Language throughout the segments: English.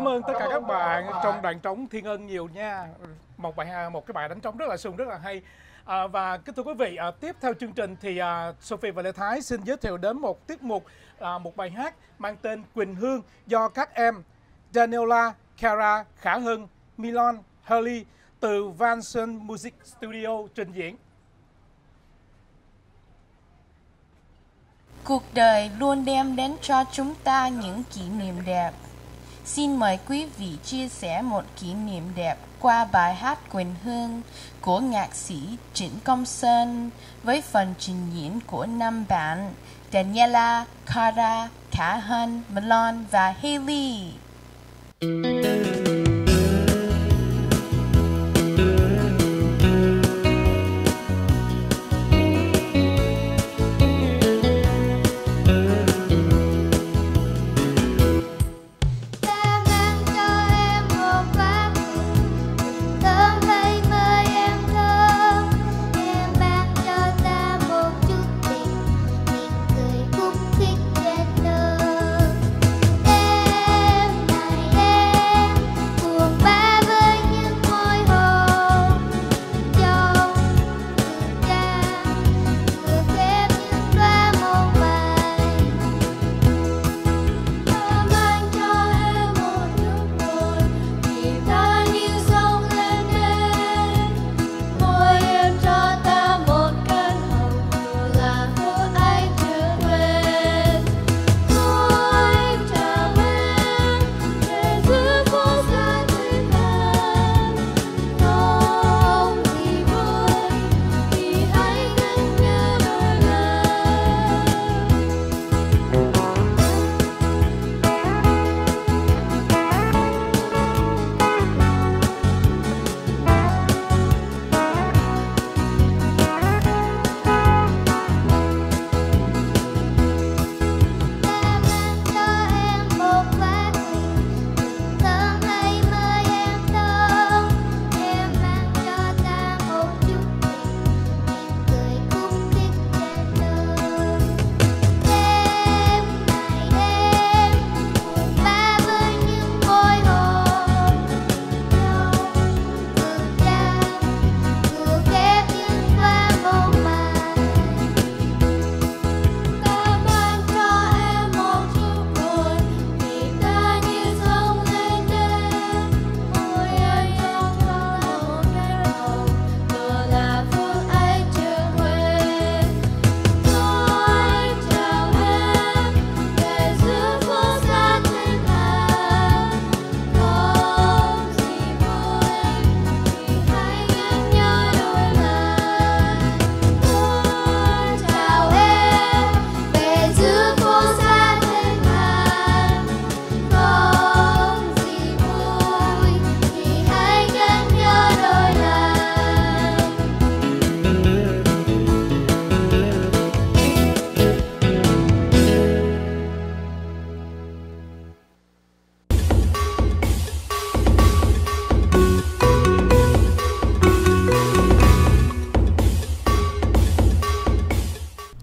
cảm ơn tất cả các bạn trong đoàn trống Thiên Ân nhiều nha. Một cái bài đánh trống rất là sung, rất là hay. Và kính thưa quý vị, tiếp theo chương trình thì Sophie và Lê Thái xin giới thiệu đến một tiết mục, một bài hát mang tên Quỳnh Hương do các em Daniela, Kara, Khả Hân, Milan, Hurley từ Vanson Music Studio trình diễn. Cuộc đời luôn đem đến cho chúng ta những kỷ niệm đẹp. Xin mời quý vị chia sẻ một kỷ niệm đẹp qua bài hát Quỳnh Hương của nhạc sĩ Trịnh Công Sơn với phần trình diễn của 5 bạn Daniela, Kara, Khả Hân, Milan và Hailey.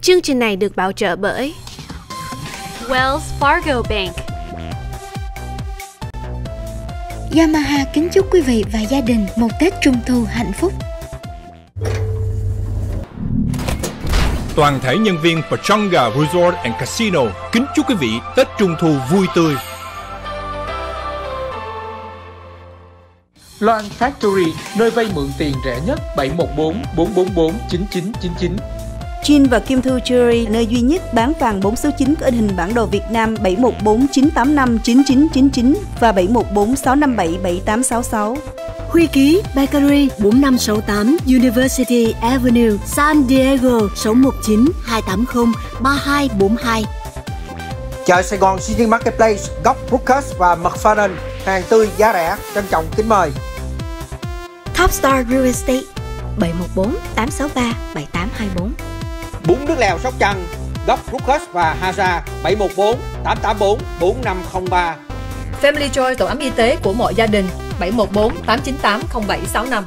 Chương trình này được bảo trợ bởi Wells Fargo Bank. Yamaha kính chúc quý vị và gia đình một Tết Trung Thu hạnh phúc. Toàn thể nhân viên Pachanga Resort and Casino kính chúc quý vị Tết Trung Thu vui tươi. Loan Factory, nơi vay mượn tiền rẻ nhất, 714 444 9999. Jin và Kim Thu Jewelry, nơi duy nhất bán vàng 4 số 9 có in hình bản đồ Việt Nam, 714 985 9999 và 714 657 7866. Huy Ký Bakery, 4568 University Avenue, San Diego, 619 280 3242. Chợ Sài Gòn City Marketplace, góc Brookhurst và McFarlane, hàng tươi giá rẻ, trân trọng kính mời. Top Star Real Estate, 714 863 7824. Bún nước lèo Sóc Trăng, góc Brookhurst và Haza, 714 884 4503. Family Joy, tổ ấm y tế của mọi gia đình, 714 898 0765.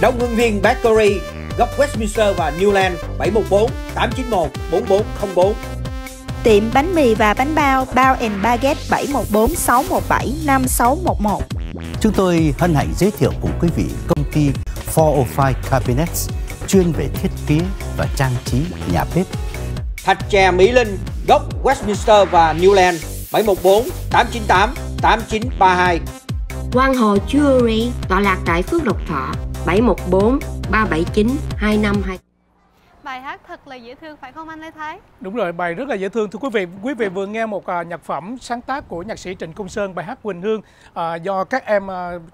Đông Hương Viên Bakery, góc Westminster và Newland, 714 891 4404. Tiệm bánh mì và bánh bao Bao & Baguette 714 617 5611. Chúng tôi hân hạnh giới thiệu cùng quý vị công ty 405 Cabinets chuyên về thiết kế và trang trí nhà bếp. Thạch chè Mỹ Linh, gốc Westminster và Newland 714 898 8932. Quang Hồ Jewelry tọa lạc tại Phước Lộc Thọ 714 379 252. Bài hát thật là dễ thương phải không anh Lê Thái? Đúng rồi, bài rất là dễ thương. Thưa quý vị vừa nghe một nhạc phẩm sáng tác của nhạc sĩ Trịnh Công Sơn, bài hát Quỳnh Hương do các em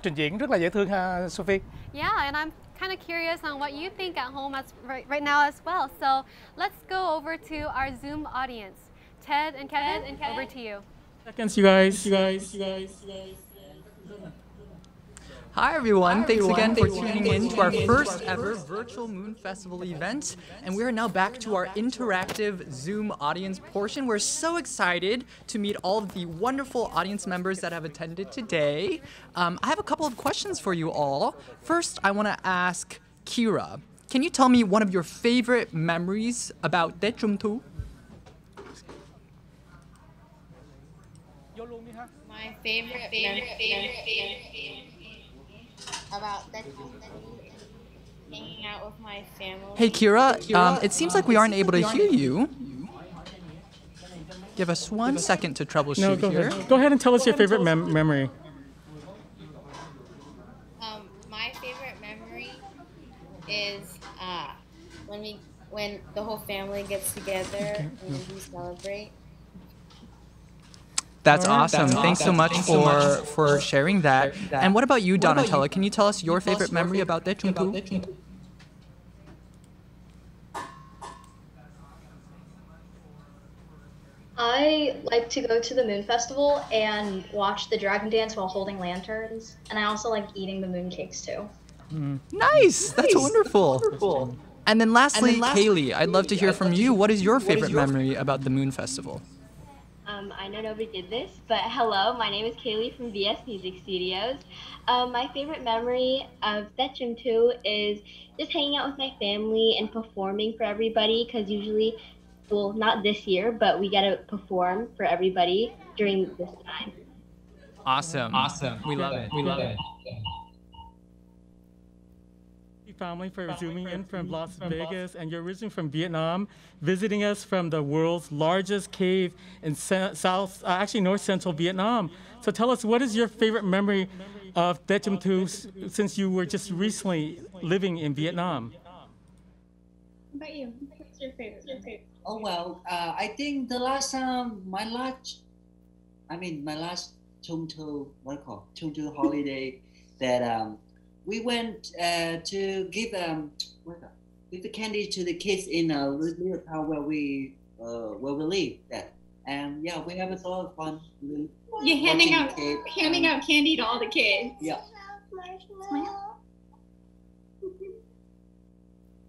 trình diễn rất là dễ thương ha Sophie. Yeah, and I'm kind of curious on what you think at home right now as well. So let's go over to our Zoom audience. Ted and Kevin, over to you. Seconds, you guys. Hi everyone, thanks again for tuning in to our first ever virtual Moon Festival event. And we are now back to our interactive Zoom audience portion. We're so excited to meet all of the wonderful audience members that have attended today. I have a couple of questions for you all. First, I want to ask Kira, can you tell me one of your favorite memories about Tết Trung Thu? My favorite memory about that hanging out with my family. Hey Kira, it seems like we aren't able to hear you. Give us 1 second to troubleshoot here. Go ahead and tell us your favorite memory. My favorite memory is when the whole family gets together and we celebrate. That's awesome. Thanks so much for sharing that. And what about you, Donatella? Can you tell us your favorite memory about Tết Trung Thu? I like to go to the Moon Festival and watch the dragon dance while holding lanterns. And I also like eating the moon cakes too. Nice! That's wonderful. And then lastly, Kaylee, I'd love to hear from you. What is your favorite memory about the Moon Festival? I know nobody did this, but hello, my name is Kaylee from VS Music Studios. My favorite memory of Tết Trung Thu is just hanging out with my family and performing for everybody, because usually, well, not this year, but we get to perform for everybody during this time. Awesome. We love it. Family for zooming in from Las Vegas, and you're originally from Vietnam, visiting us from the world's largest cave in north central Vietnam. So tell us, what is your favorite memory of Tết Trung Thu since you were just recently living in Vietnam? What about you? What's your favorite? Oh well, I think the last my last Trung Thu, Trung Thu holiday that we went to give the candy to the kids in a little town where we live. And yeah, we have a lot of fun. You're handing out candy to all the kids. Yeah.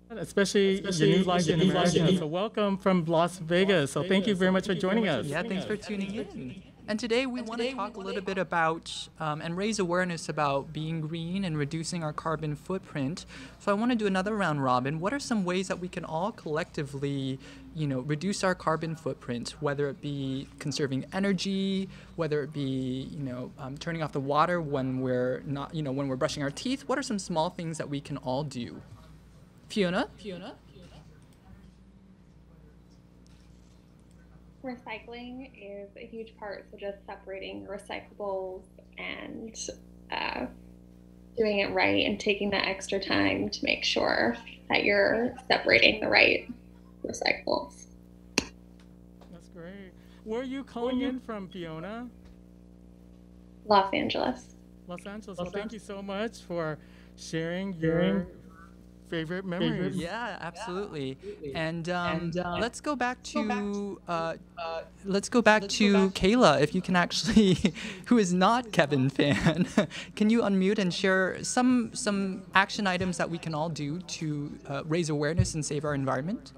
Especially your new life in America. So welcome from Las Vegas. So thank you very much for joining us. Yeah, thanks for tuning in. And today we want to talk a little bit about and raise awareness about being green and reducing our carbon footprint. So I want to do another round robin. What are some ways that we can all collectively, reduce our carbon footprint, whether it be conserving energy, whether it be, turning off the water when we're not, when we're brushing our teeth? What are some small things that we can all do? Fiona? Recycling is a huge part, so just separating recyclables and doing it right and taking that extra time to make sure that you're separating the right recyclables. That's great. Where are you calling in from, Fiona? Los Angeles. Los Angeles. Well, thank you so much for sharing your favorite memories. Yeah, absolutely. And let's go back to Kayla, if you can actually, who is not Kevin fan. Can you unmute and share some action items that we can all do to raise awareness and save our environment?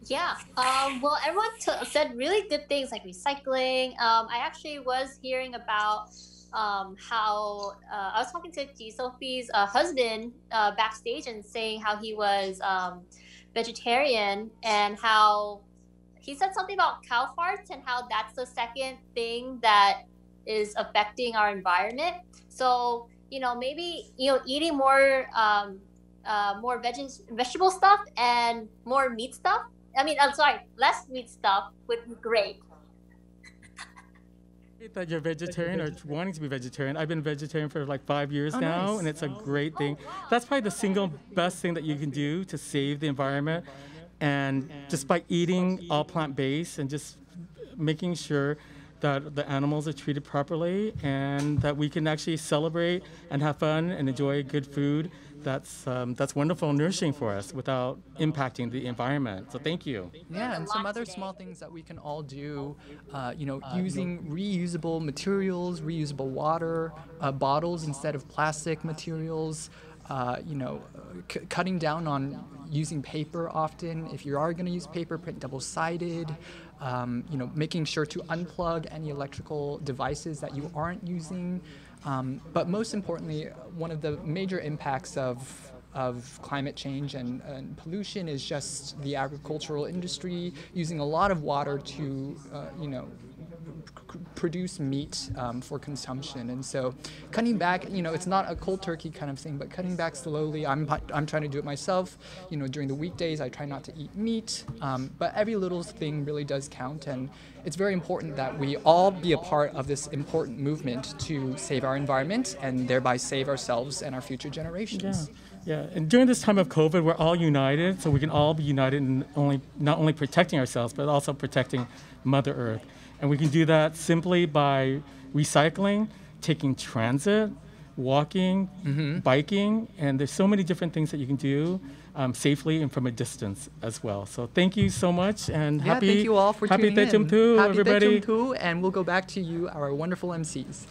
Yeah. Well, everyone said really good things like recycling. I actually was hearing about how I was talking to G Sophie's husband backstage and saying how he was vegetarian and how he said something about cow farts and how that's the second thing that is affecting our environment. So, you know, maybe, you know, eating more vegetable stuff and more meat stuff. I mean, I'm sorry, less meat stuff would be great. That you're vegetarian or wanting to be vegetarian. I've been vegetarian for like 5 years now, and it's a great thing. That's probably the single best thing that you can do to save the environment. And just by eating all plant-based and just making sure that the animals are treated properly and that we can actually celebrate and have fun and enjoy good food, that's wonderful and nourishing for us without impacting the environment. So thank you. Yeah, and some other small things that we can all do, you know, using reusable materials, reusable water, bottles instead of plastic materials, you know, cutting down on using paper often. If you are going to use paper, print double-sided. You know, making sure to unplug any electrical devices that you aren't using. But most importantly, one of the major impacts of climate change and pollution is just the agricultural industry using a lot of water to, you know, produce meat for consumption. And so cutting back, you know, it's not a cold turkey kind of thing, but cutting back slowly. I'm trying to do it myself. You know, during the weekdays, I try not to eat meat, but every little thing really does count. And it's very important that we all be a part of this important movement to save our environment and thereby save ourselves and our future generations. Yeah, and during this time of COVID, we're all united, so we can all be united in not only protecting ourselves, but also protecting Mother Earth. And we can do that simply by recycling, taking transit, walking, biking, and there's so many different things that you can do safely and from a distance as well. So thank you so much, and thank you all for tuning in. Happy Tết Trung Thu, everybody. Happy Tết Trung Thu, and we'll go back to you, our wonderful MCs.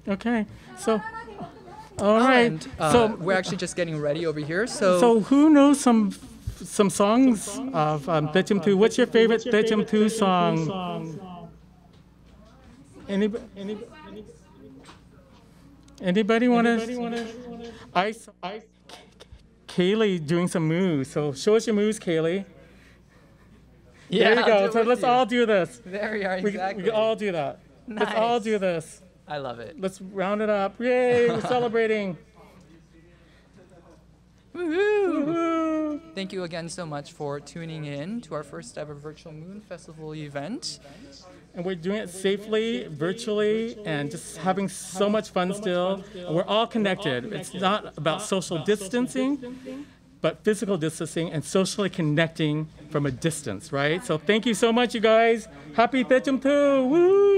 Okay, so, all right. And, so we're actually just getting ready over here. So who knows some songs of Tết Trung Thu? What's your favorite Tết Trung Thu song? Anybody want to? Kaylee doing some moves. So show us your moves, Kaylee. Yeah, there you go. So let's all do this. There we are, exactly. We can all do that. Nice. Let's all do this. I love it. Let's round it up. Yay, we're celebrating. Woohoo! Thank you again so much for tuning in to our first ever virtual Moon Festival event. And we're doing it safely, virtually, and just having so much fun still. And we're all connected. It's not about social distancing, but physical distancing and socially connecting from a distance, right? So thank you so much, you guys. Happy Tết Trung Thu! Woo!